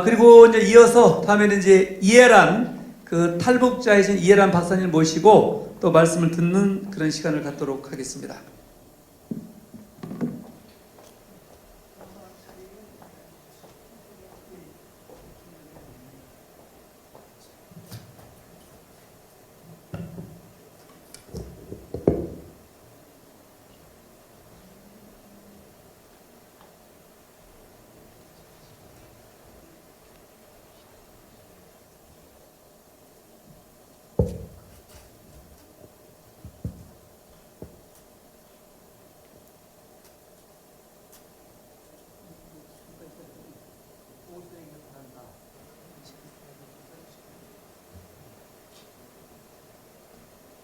그리고 이제 이어서 다음에는 이제 이해란 그 탈북자이신 이해란 박사님 모시고 또 말씀을 듣는 그런 시간을 갖도록 하겠습니다.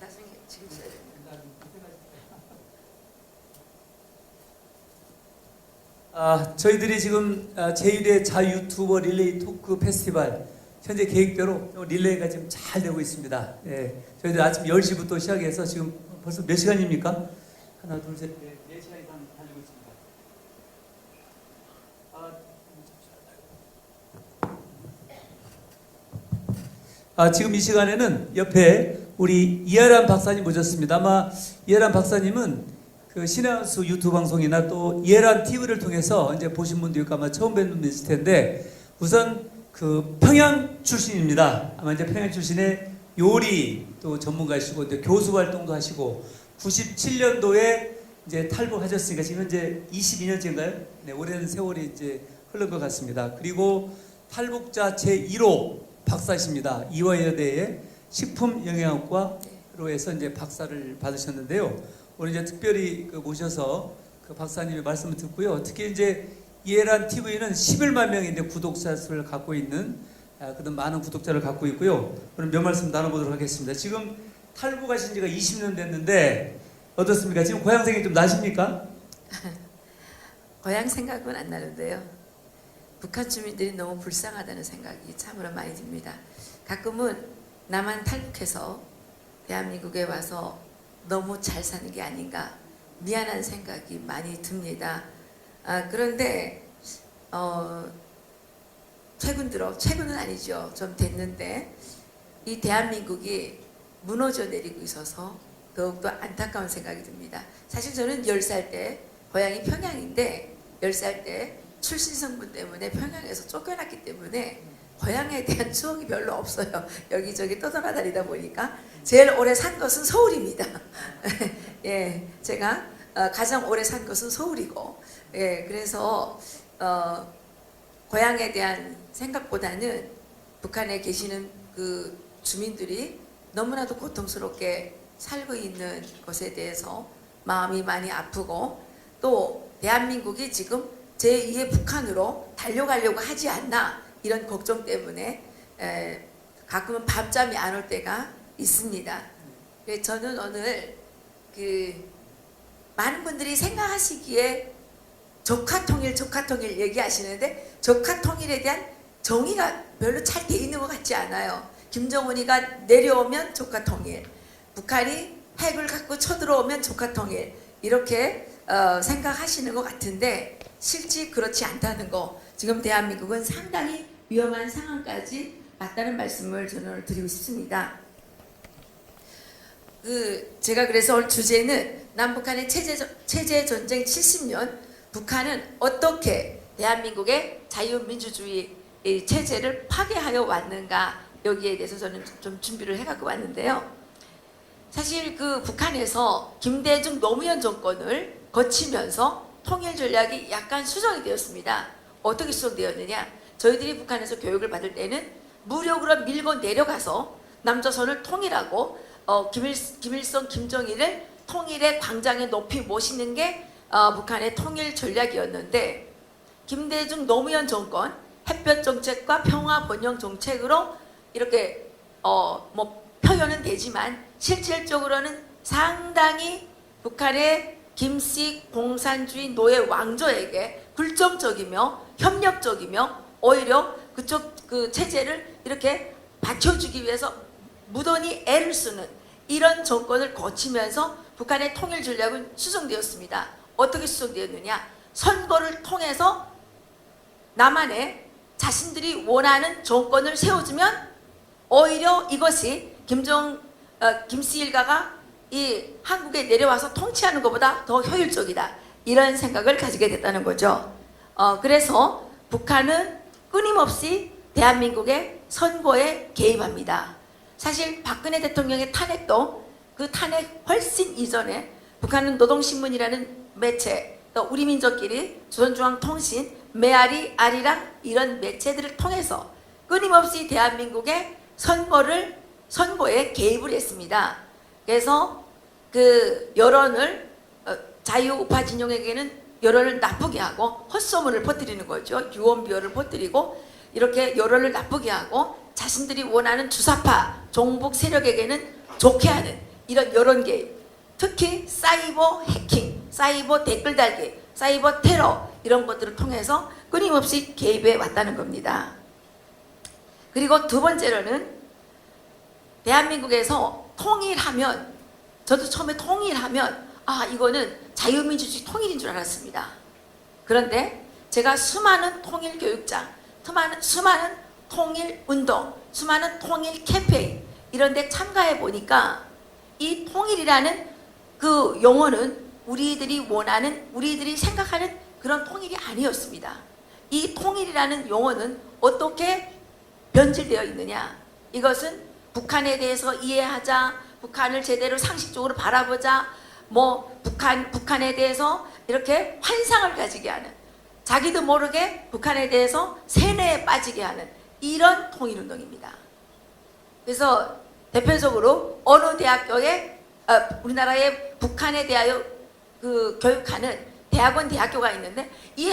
나중에 지금 써야 됩니다. 저희들이 지금 제1회 자유튜버 릴레이 토크 페스티벌 현재 계획대로 릴레이가 지금 잘 되고 있습니다. 예, 저희들 아침 10시부터 시작해서 지금 벌써 몇 시간입니까? 하나, 둘, 셋, 넷, 4시간 이상 달리고 있습니다. 지금 이 시간에는 옆에 우리 이해란 박사님 모셨습니다. 아마 이해란 박사님은 그 신한수 유튜브 방송이나 또 이해란 TV를 통해서 이제 보신 분도 있고 아마 처음 뵙는 분도 있을 텐데, 우선 그 평양 출신입니다. 아마 이제 평양 출신의 요리 또 전문가시고 이제 교수 활동도 하시고 97년도에 이제 탈북하셨으니까 지금 현재 22년째인가요? 네, 오랜 세월이 이제 흐른 것 같습니다. 그리고 탈북자 제1호 박사십니다. 이화여대의 식품영양학과로 해서 이제 박사를 받으셨는데요. 오늘 이제 특별히 모셔서 그 박사님의 말씀을 듣고요. 특히 이제 이해란 TV는 11만 명의 이제 구독자 수를 갖고 있는 그런 많은 구독자를 갖고 있고요. 오늘 몇 말씀 나눠보도록 하겠습니다. 지금 탈북하신 지가 20년 됐는데 어떻습니까? 지금 고향 생각이 좀 나십니까? 고향 생각은 안 나는데요. 북한 주민들이 너무 불쌍하다는 생각이 참으로 많이 듭니다. 가끔은 나만 탈북해서 대한민국에 와서 너무 잘 사는 게 아닌가 미안한 생각이 많이 듭니다. 그런데 최근은 아니죠. 좀 됐는데 이 대한민국이 무너져 내리고 있어서 더욱더 안타까운 생각이 듭니다. 사실 저는 10살 때 고향이 평양인데 10살 때 출신 성분 때문에 평양에서 쫓겨났기 때문에 고향에 대한 추억이 별로 없어요. 여기저기 떠돌아다니다 보니까 제일 오래 산 것은 서울입니다. 예, 제가 가장 오래 산 것은 서울이고, 예, 그래서 고향에 대한 생각보다는 북한에 계시는 그 주민들이 너무나도 고통스럽게 살고 있는 것에 대해서 마음이 많이 아프고, 또 대한민국이 지금 제2의 북한으로 달려가려고 하지 않나 이런 걱정 때문에 가끔은 밤잠이 안 올 때가 있습니다. 그래서 저는 오늘 많은 분들이 생각하시기에 조카통일 얘기하시는데 조카통일에 대한 정의가 별로 잘 돼 있는 것 같지 않아요. 김정은이가 내려오면 조카통일, 북한이 핵을 갖고 쳐들어오면 조카통일, 이렇게 생각하시는 것 같은데 실제 그렇지 않다는 거, 지금 대한민국은 상당히 위험한 상황까지 맞다는 말씀을 저는 드리고 싶습니다. 제가 그래서 오늘 주제는 남북한의 체제 전쟁 70년, 북한은 어떻게 대한민국의 자유민주주의 체제를 파괴하여 왔는가, 여기에 대해서 저는 좀 준비를 해갖고 왔는데요. 사실 북한에서 김대중 노무현 정권을 거치면서 통일 전략이 약간 수정이 되었습니다. 어떻게 수정되었느냐? 저희들이 북한에서 교육을 받을 때는 무력으로 밀고 내려가서 남조선을 통일하고 김일성, 김정일을 통일의 광장에 높이 모시는 게 북한의 통일 전략이었는데, 김대중 노무현 정권 햇볕 정책과 평화 번영 정책으로 이렇게 표현은 되지만 실질적으로는 상당히 북한의 김씨 공산주의 노예 왕조에게 불정적이며 협력적이며 오히려 그쪽 체제를 이렇게 받쳐주기 위해서 무던히 애를 쓰는 이런 정권을 거치면서 북한의 통일 전략은 수정되었습니다. 어떻게 수정되었느냐? 선거를 통해서 남한의 자신들이 원하는 정권을 세워주면 오히려 이것이 김씨 일가가 이 한국에 내려와서 통치하는 것보다 더 효율적이다, 이런 생각을 가지게 됐다는 거죠. 그래서 북한은 끊임없이 대한민국의 선거에 개입합니다. 사실 박근혜 대통령의 탄핵도 그 탄핵 훨씬 이전에 북한은 노동신문이라는 매체, 또 우리민족끼리 조선중앙통신, 메아리, 아리랑 이런 매체들을 통해서 끊임없이 대한민국의 선거에 개입을 했습니다. 그래서 그 여론을 자유우파 진영에게는 여론을 나쁘게 하고 헛소문을 퍼뜨리는 거죠. 유언비어를 퍼뜨리고 이렇게 여론을 나쁘게 하고 자신들이 원하는 주사파 종북 세력에게는 좋게 하는 이런 여론 개입, 특히 사이버 해킹, 사이버 댓글 달기, 사이버 테러 이런 것들을 통해서 끊임없이 개입해 왔다는 겁니다. 그리고 두 번째로는 대한민국에서 통일하면, 저도 처음에 통일하면 이거는 자유민주주의 통일인 줄 알았습니다. 그런데 제가 수많은 통일 교육장, 수많은 통일 운동, 수많은 통일 캠페인 이런 데 참가해 보니까 이 통일이라는 그 용어는 우리들이 원하는, 우리들이 생각하는 그런 통일이 아니었습니다. 이 통일이라는 용어는 어떻게 변질되어 있느냐, 이것은 북한에 대해서 이해하자, 북한을 제대로 상식적으로 바라보자, 북한에 대해서 이렇게 환상을 가지게 하는, 자기도 모르게 북한에 대해서 세뇌에 빠지게 하는 이런 통일운동입니다. 그래서 대표적으로 어느 대학교에 우리나라의 북한에 대하여 그 교육하는 대학교가 있는데 이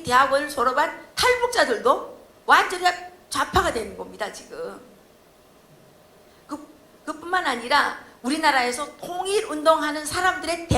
대학원을 졸업한 탈북자들도 완전히 좌파가 되는 겁니다, 지금. 그뿐만 아니라 우리나라에서 통일운동하는 사람들의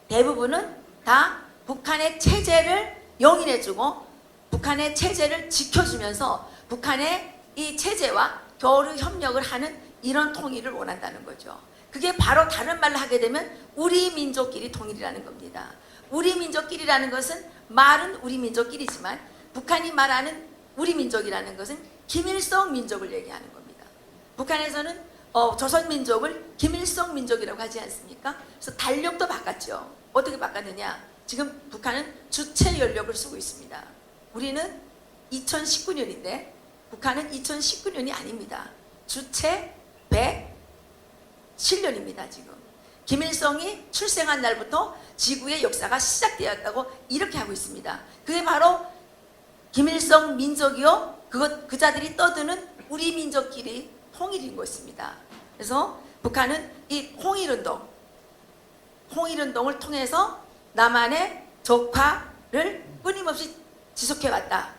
대부분은 다 북한의 체제를 용인해주고 북한의 체제를 지켜주면서 북한의 이 체제와 교류 협력을 하는 이런 통일을 원한다는 거죠. 그게 바로 다른 말로 하게 되면 우리 민족끼리 통일이라는 겁니다. 우리 민족끼리라는 것은 말은 우리 민족끼리지만 북한이 말하는 우리 민족이라는 것은 김일성 민족을 얘기하는 겁니다. 북한에서는 조선민족을 김일성 민족이라고 하지 않습니까? 그래서 달력도 바꿨죠. 어떻게 바꿨느냐? 지금 북한은 주체 연력을 쓰고 있습니다. 우리는 2019년인데 북한은 2019년이 아닙니다. 주체 107년입니다. 지금 김일성이 출생한 날부터 지구의 역사가 시작되었다고 이렇게 하고 있습니다. 그게 바로 김일성 민족이요, 그 자들이 떠드는 우리 민족끼리 통일인 것입니다. 그래서 북한은 이 통일운동을 통해서 남한의 적화를 끊임없이 지속해왔다.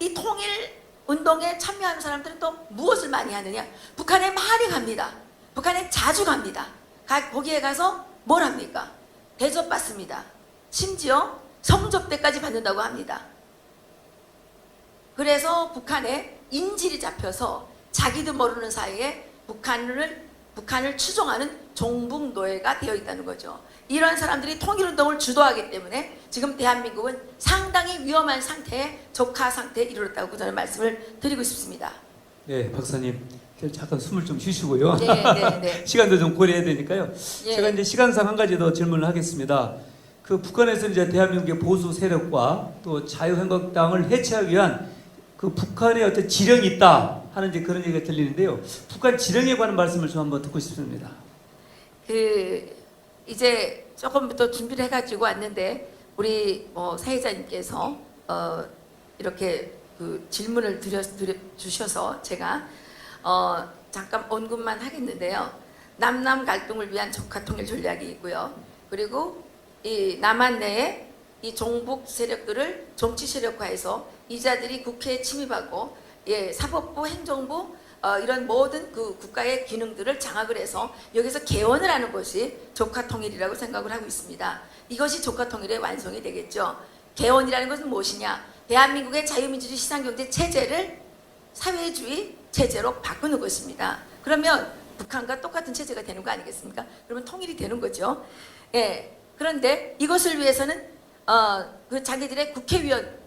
이 통일운동에 참여하는 사람들은 또 무엇을 많이 하느냐? 북한에 많이 갑니다. 북한에 자주 갑니다. 거기에 가서 뭘 합니까? 대접받습니다. 심지어 성접대까지 받는다고 합니다. 그래서 북한에 인질이 잡혀서 자기도 모르는 사이에 북한을 추종하는 종북노예가 되어 있다는 거죠. 이런 사람들이 통일운동을 주도하기 때문에 지금 대한민국은 상당히 위험한 상태에, 적화 상태에 이르렀다고 저는 말씀을 드리고 싶습니다. 네, 박사님 잠깐 숨을 좀 쉬시고요. 네. 시간도 좀 고려해야 되니까요. 예. 제가 이제 시간상 한 가지 더 질문을 하겠습니다. 그 북한에서 이제 대한민국의 보수 세력과 또 자유한국당을 해체하기 위한 그 북한의 어떤 지령이 있다 하는 이제 그런 얘기가 들리는데요. 북한 지령에 관한 말씀을 좀 한번 듣고 싶습니다. 이제 조금 더 준비를 해가지고 왔는데 우리 사회자님께서 이렇게 그 질문을 주셔서 제가 잠깐 언급만 하겠는데요. 남남 갈등을 위한 적화 통일 전략이 있고요. 그리고 이 남한 내에 이 종북 세력들을 정치 세력화해서 이자들이 국회에 침입하고 사법부, 행정부 이런 모든 그 국가의 기능들을 장악을 해서 여기서 개헌을 하는 것이 적화 통일이라고 생각을 하고 있습니다. 이것이 적화 통일의 완성이 되겠죠. 개헌이라는 것은 무엇이냐? 대한민국의 자유민주주의 시장경제 체제를 사회주의 체제로 바꾸는 것입니다. 그러면 북한과 똑같은 체제가 되는 거 아니겠습니까? 그러면 통일이 되는 거죠. 그런데 이것을 위해서는 그 자기들의 국회의원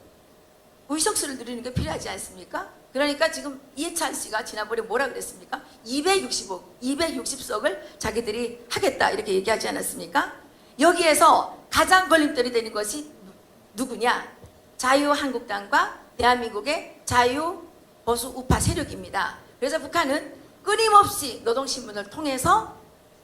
의석수를 누리는 게 필요하지 않습니까? 그러니까 지금 이해찬 씨가 지난번에 뭐라 그랬습니까? 260석을 자기들이 하겠다 이렇게 얘기하지 않았습니까? 여기에서 가장 걸림돌이 되는 것이 누구냐? 자유한국당과 대한민국의 자유보수 우파 세력입니다. 그래서 북한은 끊임없이 노동신문을 통해서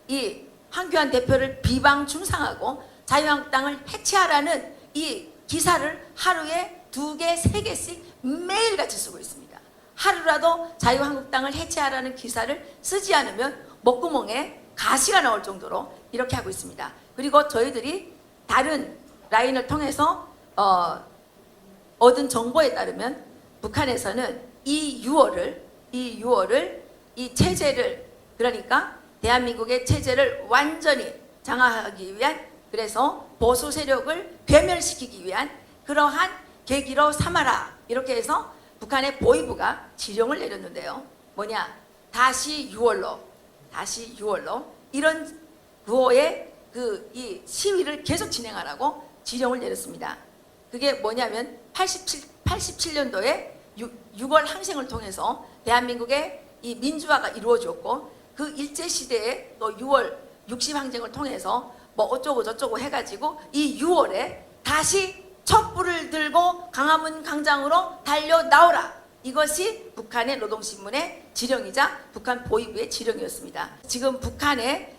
이 황교안 대표를 비방 중상하고 자유한국당을 해체하라는 이 기사를 하루에 2개, 3개씩 매일같이 쓰고 있습니다. 하루라도 자유한국당을 해체하라는 기사를 쓰지 않으면 목구멍에 가시가 나올 정도로 이렇게 하고 있습니다. 그리고 저희들이 다른 라인을 통해서 얻은 정보에 따르면 북한에서는 이 6월을 이 체제를, 그러니까 대한민국의 체제를 완전히 장악하기 위한, 그래서 보수 세력을 괴멸시키기 위한 그러한 계기로 삼아라 이렇게 해서 북한의 보위부가 지령을 내렸는데요. 뭐냐? 다시 6월로 이런 구호의 이 시위를 계속 진행하라고 지령을 내렸습니다. 그게 뭐냐면 87년도에 6월 항쟁을 통해서 대한민국의 이 민주화가 이루어졌고, 그 일제시대에 또 6월 60항쟁을 통해서 뭐 어쩌고 저쩌고 해가지고 이 6월에 다시 촛불을 들고 광화문 광장으로 달려 나오라. 이것이 북한의 노동신문의 지령이자 북한 보위부의 지령이었습니다. 지금 북한의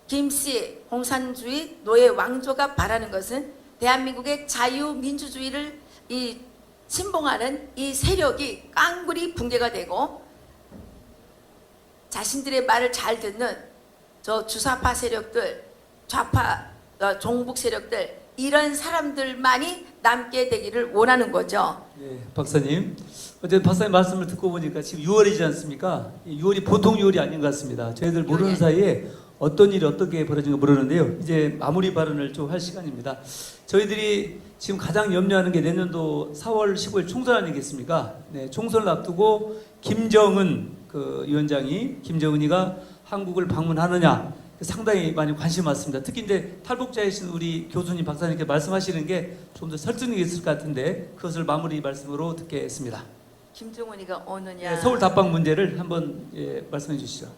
김씨 공산주의 노예 왕조가 바라는 것은 대한민국의 자유민주주의를 신봉하는 이 세력이 깡굴이 붕괴가 되고, 자신들의 말을 잘 듣는 저 주사파 세력들, 좌파 종북 세력들, 이런 사람들만이 남게 되기를 원하는 거죠. 네, 박사님. 어제 박사님 말씀을 듣고 보니까 지금 6월이지 않습니까? 6월이 보통 6월이 아닌 것 같습니다. 저희들 모르는 사이에 어떤 일이 어떻게 벌어진가 모르는데요. 이제 마무리 발언을 좀 할 시간입니다. 저희들이 지금 가장 염려하는 게 내년도 4월 15일 총선 아니겠습니까? 네, 총선을 앞두고 김정은 위원장이, 김정은이가 한국을 방문하느냐 상당히 많이 관심 많습니다. 특히 이제 탈북자이신 우리 교수님, 박사님께 말씀하시는 게 좀 더 설득력이 있을 것 같은데 그것을 마무리 말씀으로 듣겠습니다. 김정은이가 오느냐? 네, 서울 답방 문제를 한번 말씀해 주시죠.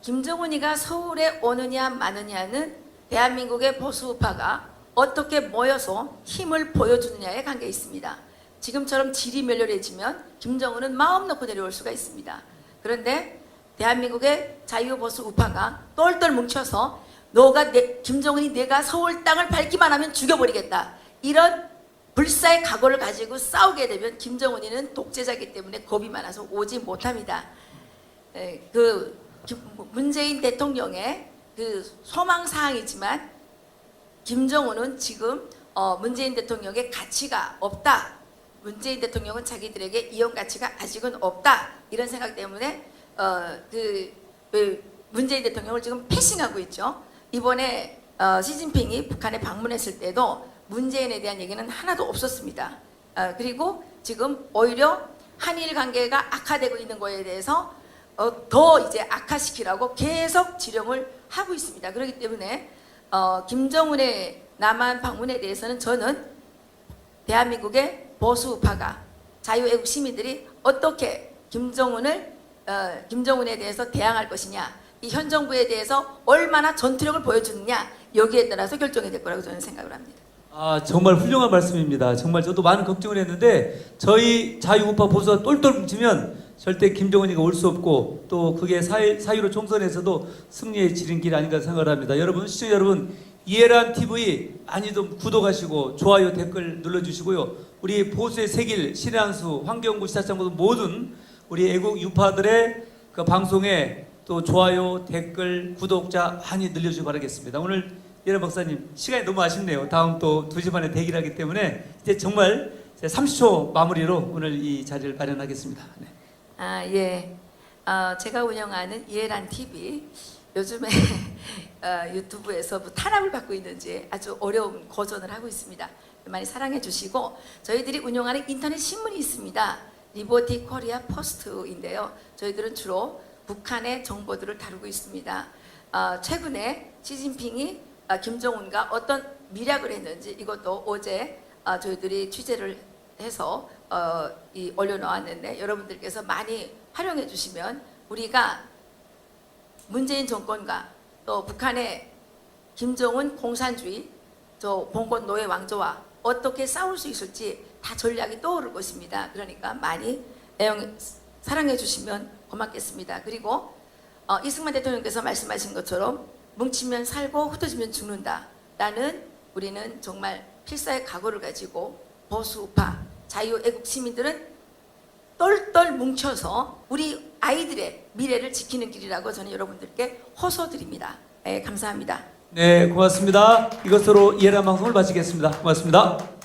김정은이가 서울에 오느냐 마느냐는 대한민국의 보수우파가 어떻게 모여서 힘을 보여주느냐에 관계 있습니다. 지금처럼 질이 멸렬해지면 김정은은 마음 놓고 내려올 수가 있습니다. 그런데 대한민국의 자유보수 우파가 똘똘 뭉쳐서 김정은이 내가 서울 땅을 밟기만 하면 죽여버리겠다, 이런 불사의 각오를 가지고 싸우게 되면 김정은이는 독재자이기 때문에 겁이 많아서 오지 못합니다. 문재인 대통령의 소망사항이지만 김정은은 지금 문재인 대통령의 가치가 없다, 문재인 대통령은 자기들에게 이용 가치가 아직은 없다, 이런 생각 때문에 문재인 대통령을 지금 패싱하고 있죠. 이번에 시진핑이 북한에 방문했을 때도 문재인에 대한 얘기는 하나도 없었습니다. 그리고 지금 오히려 한일 관계가 악화되고 있는 거에 대해서 더 이제 악화시키라고 계속 지령을 하고 있습니다. 그렇기 때문에 김정은의 남한 방문에 대해서는 저는 대한민국의 보수우파가, 자유애국 시민들이 어떻게 김정은에 대해서 대항할 것이냐, 이 현 정부에 대해서 얼마나 전투력을 보여주느냐, 여기에 따라서 결정이 될 거라고 저는 생각을 합니다. 정말 훌륭한 말씀입니다. 정말 저도 많은 걱정을 했는데 저희 자유우파 보수가 똘똘 뭉치면 절대 김정은이가 올 수 없고, 또 그게 4.15 총선에서도 승리의 지름길 아닌가 생각을 합니다. 여러분, 시청자 여러분, 이해란 TV 많이 좀 구독하시고 좋아요, 댓글 눌러주시고요. 우리 보수의 세길, 신의 한수, 환경부 시사창고등 모든 우리 애국 유파들의 그 방송에 또 좋아요, 댓글, 구독자 많이 늘려주시기 바라겠습니다. 오늘 이해란 박사님 시간이 너무 아쉽네요. 다음 또 2시 반에 대기를 하기 때문에 이제 정말 30초 마무리로 오늘 이 자리를 마련하겠습니다. 네. 예. 제가 운영하는 이해란 TV, 요즘에 유튜브에서 탄압을 받고 있는지 아주 어려운 고전을 하고 있습니다. 많이 사랑해 주시고, 저희들이 운영하는 인터넷 신문이 있습니다. 리버티 코리아 포스트인데요. 저희들은 주로 북한의 정보들을 다루고 있습니다. 최근에 시진핑이 김정은과 어떤 밀약을 했는지, 이것도 어제 저희들이 취재를 해서 올려놓았는데 여러분들께서 많이 활용해 주시면 우리가 문재인 정권과 또 북한의 김정은 공산주의, 저 봉건 노예 왕조와 어떻게 싸울 수 있을지 다 전략이 떠오를 것입니다. 그러니까 많이 사랑해 주시면 고맙겠습니다. 그리고 이승만 대통령께서 말씀하신 것처럼 뭉치면 살고 흩어지면 죽는다 라는 우리는 정말 필사의 각오를 가지고 보수파 자유애국 시민들은 똘똘 뭉쳐서 우리 아이들의 미래를 지키는 길이라고 저는 여러분들께 호소드립니다. 감사합니다. 네, 고맙습니다. 이것으로 이해란 방송을 마치겠습니다. 고맙습니다.